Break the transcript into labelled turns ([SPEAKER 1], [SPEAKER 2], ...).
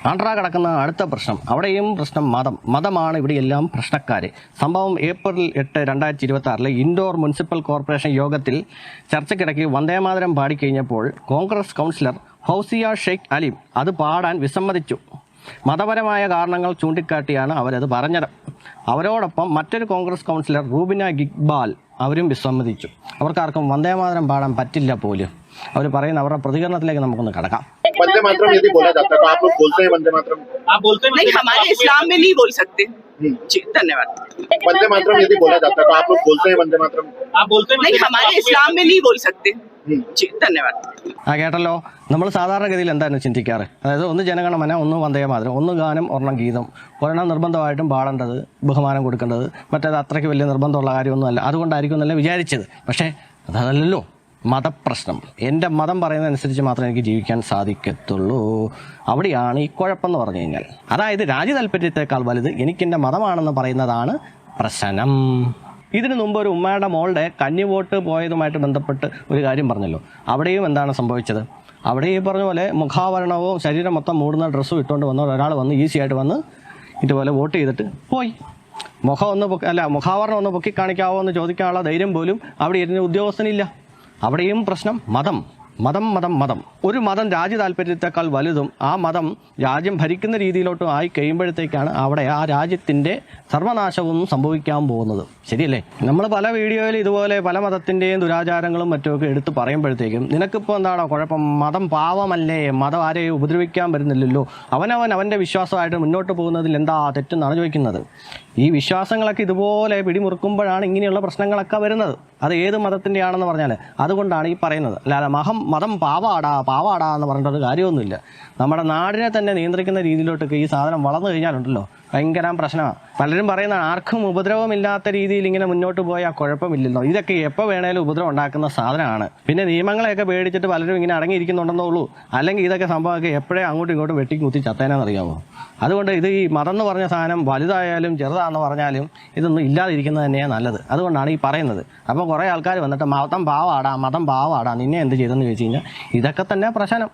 [SPEAKER 1] ആണ്ട്രാ കിടക്കുന്ന അടുത്ത പ്രശ്നം, അവിടെയും പ്രശ്നം മതമാണ് ഇവിടെയെല്ലാം പ്രശ്നക്കാർ. സംഭവം ഏപ്രിൽ 8, 2026 ഇൻഡോർ മുനിസിപ്പൽ കോർപ്പറേഷൻ യോഗത്തിൽ ചർച്ചയ്ക്കിടയ്ക്ക് വന്ദേമാതരം പാടിക്കഴിഞ്ഞപ്പോൾ കോൺഗ്രസ് കൗൺസിലർ ഫൗസിയ ഷെയ്ഖ് അലീം അത് പാടാൻ വിസമ്മതിച്ചു. മതപരമായ കാരണങ്ങൾ ചൂണ്ടിക്കാട്ടിയാണ് അവരത് പറഞ്ഞത്. അവരോടൊപ്പം മറ്റൊരു കോൺഗ്രസ് കൗൺസിലർ റൂബിന ഇക്ബാൽ അവരും വിസമ്മതിച്ചു. അവർക്കാർക്കും വന്ദേമാതരം പാടാൻ പറ്റില്ല പോലും. അവർ പറയുന്ന അവരുടെ പ്രതികരണത്തിലേക്ക് നമുക്കൊന്ന് കടക്കാം.
[SPEAKER 2] वंदे मातरम यदि बोला जाता है तो आप लोग बोलते हैं वंदे मातरम?
[SPEAKER 3] आप बोलते हैं? नहीं, हमारे इस्लाम में नहीं बोल सकते। जी, धन्यवाद।
[SPEAKER 2] वंदे मातरम यदि बोला जाता है तो आप लोग बोलते हैं वंदे मातरम?
[SPEAKER 3] आप बोलते हैं? नहीं, हमारे इस्लाम में नहीं बोल सकते। जी, धन्यवाद।
[SPEAKER 1] കേട്ടല്ലോ, നമ്മൾ സാധാരണഗതിയിൽ എന്താണ് ചിന്തിക്കാറ്? അതായത് ഒന്ന് ജനഗണമന, ഒന്ന് വന്ദേമാതരം, ഒന്ന് ഗാനം, ഒരെണ്ണം ഗീതം. ഒരെണ്ണം നിർബന്ധമായിട്ടും പാടേണ്ടത്, ബഹുമാനം കൊടുക്കേണ്ടത്, മറ്റേത് അത്രയ്ക്ക് വലിയ നിർബന്ധമുള്ള കാര്യമൊന്നുമല്ല. അതുകൊണ്ടായിരിക്കും എന്നല്ല വിചാരിച്ചത്. പക്ഷേ അതല്ലല്ലോ മതപ്രശ്നം. എൻ്റെ മതം പറയുന്നതനുസരിച്ച് മാത്രമേ എനിക്ക് ജീവിക്കാൻ സാധിക്കത്തുള്ളൂ. അവിടെയാണ് ഈ കുഴപ്പമെന്ന് പറഞ്ഞു കഴിഞ്ഞാൽ. അതായത് രാജ്യ താല്പര്യത്തെക്കാൾ വലുത് എനിക്കെൻ്റെ മതമാണെന്ന് പറയുന്നതാണ് പ്രശ്നം. ഇതിനു മുമ്പ് ഒരു ഉമ്മയുടെ മോളുടെ കന്നിവോട്ട് പോയതുമായിട്ട് ബന്ധപ്പെട്ട് ഒരു കാര്യം പറഞ്ഞല്ലോ. അവിടെയും എന്താണ് സംഭവിച്ചത്? അവിടെ ഈ പറഞ്ഞ പോലെ മുഖാവരണവും ശരീരം മൊത്തം മൂടുന്ന ഡ്രസ്സും ഇട്ടുകൊണ്ട് വന്ന ഒരാൾ വന്ന് ഈസിയായിട്ട് വന്ന് ഇതുപോലെ വോട്ട് ചെയ്തിട്ട് പോയി. മുഖാവരണം ഒന്ന് പൊക്കി കാണിക്കാവോ എന്ന് ചോദിക്കാനുള്ള ധൈര്യം പോലും അവിടെ ഇരുന്ന ഉദ്യോഗസ്ഥനില്ല. അവിടെയും പ്രശ്നം മതം. ഒരു മതം രാജ്യ താല്പര്യത്തെക്കാൾ വലുതും ആ മതം രാജ്യം ഭരിക്കുന്ന രീതിയിലോട്ടും ആയി കഴിയുമ്പോഴത്തേക്കാണ് അവിടെ ആ രാജ്യത്തിൻ്റെ സർവനാശവും സംഭവിക്കാൻ പോകുന്നത്. ശരിയല്ലേ? നമ്മൾ പല വീഡിയോയിൽ ഇതുപോലെ പല മതത്തിൻ്റെയും ദുരാചാരങ്ങളും മറ്റുമൊക്കെ എടുത്ത് പറയുമ്പോഴത്തേക്കും നിനക്കിപ്പോൾ എന്താണോ കുഴപ്പം? മതം പാവമല്ലേ? മതം ആരെയും ഉപദ്രവിക്കാൻ വരുന്നില്ലല്ലോ. അവൻ്റെ വിശ്വാസമായിട്ട് മുന്നോട്ട് പോകുന്നതിൽ എന്താ തെറ്റെന്നാണ് ചോദിക്കുന്നത്. ഈ വിശ്വാസങ്ങളൊക്കെ ഇതുപോലെ പിടിമുറുക്കുമ്പോഴാണ് ഇങ്ങനെയുള്ള പ്രശ്നങ്ങളൊക്കെ വരുന്നത്. അത് ഏത് മതത്തിൻ്റെ ആണെന്ന് പറഞ്ഞാൽ അതുകൊണ്ടാണ് ഈ പറയുന്നത്. അല്ലാതെ മതം പാവാടാ എന്ന് പറഞ്ഞിട്ടൊരു കാര്യമൊന്നുമില്ല. നമ്മുടെ നാടിനെ തന്നെ നിയന്ത്രിക്കുന്ന രീതിയിലോട്ടൊക്കെ ഈ സാധനം വളർന്നു കഴിഞ്ഞാലുണ്ടല്ലോ ഭയങ്കര പ്രശ്നമാണ്. പലരും പറയുന്ന ആർക്കും ഉപദ്രവമില്ലാത്ത രീതിയിൽ ഇങ്ങനെ മുന്നോട്ട് പോയാൽ കുഴപ്പമില്ലല്ലോ. ഇതൊക്കെ എപ്പോൾ വേണേലും ഉപദ്രവം ഉണ്ടാക്കുന്ന സാധനമാണ്. പിന്നെ നിയമങ്ങളെയൊക്കെ പേടിച്ചിട്ട് പലരും ഇങ്ങനെ അടങ്ങിയിരിക്കുന്നുണ്ടെന്നുള്ളൂ. അല്ലെങ്കിൽ ഇതൊക്കെ സംഭവമൊക്കെ എപ്പോഴേ അങ്ങോട്ടും ഇങ്ങോട്ടും വെട്ടിക്കുത്തി ചത്തേനാണെന്നറിയാമോ? അതുകൊണ്ട് ഇത് ഈ മതം എന്ന് പറഞ്ഞ സാധനം വലുതായാലും ചെറുതാണെന്ന് പറഞ്ഞാലും ഇതൊന്നും ഇല്ലാതിരിക്കുന്നത് തന്നെയാണ് നല്ലത്. അതുകൊണ്ടാണ് ഈ പറയുന്നത്. അപ്പോൾ കുറേ ആൾക്കാർ വന്നിട്ട് മതം പാവാടാ നിന്നെ എന്ത് ചെയ്തെന്ന് ചോദിച്ചു കഴിഞ്ഞാൽ ഇതൊക്കെ തന്നെ പ്രശ്നം.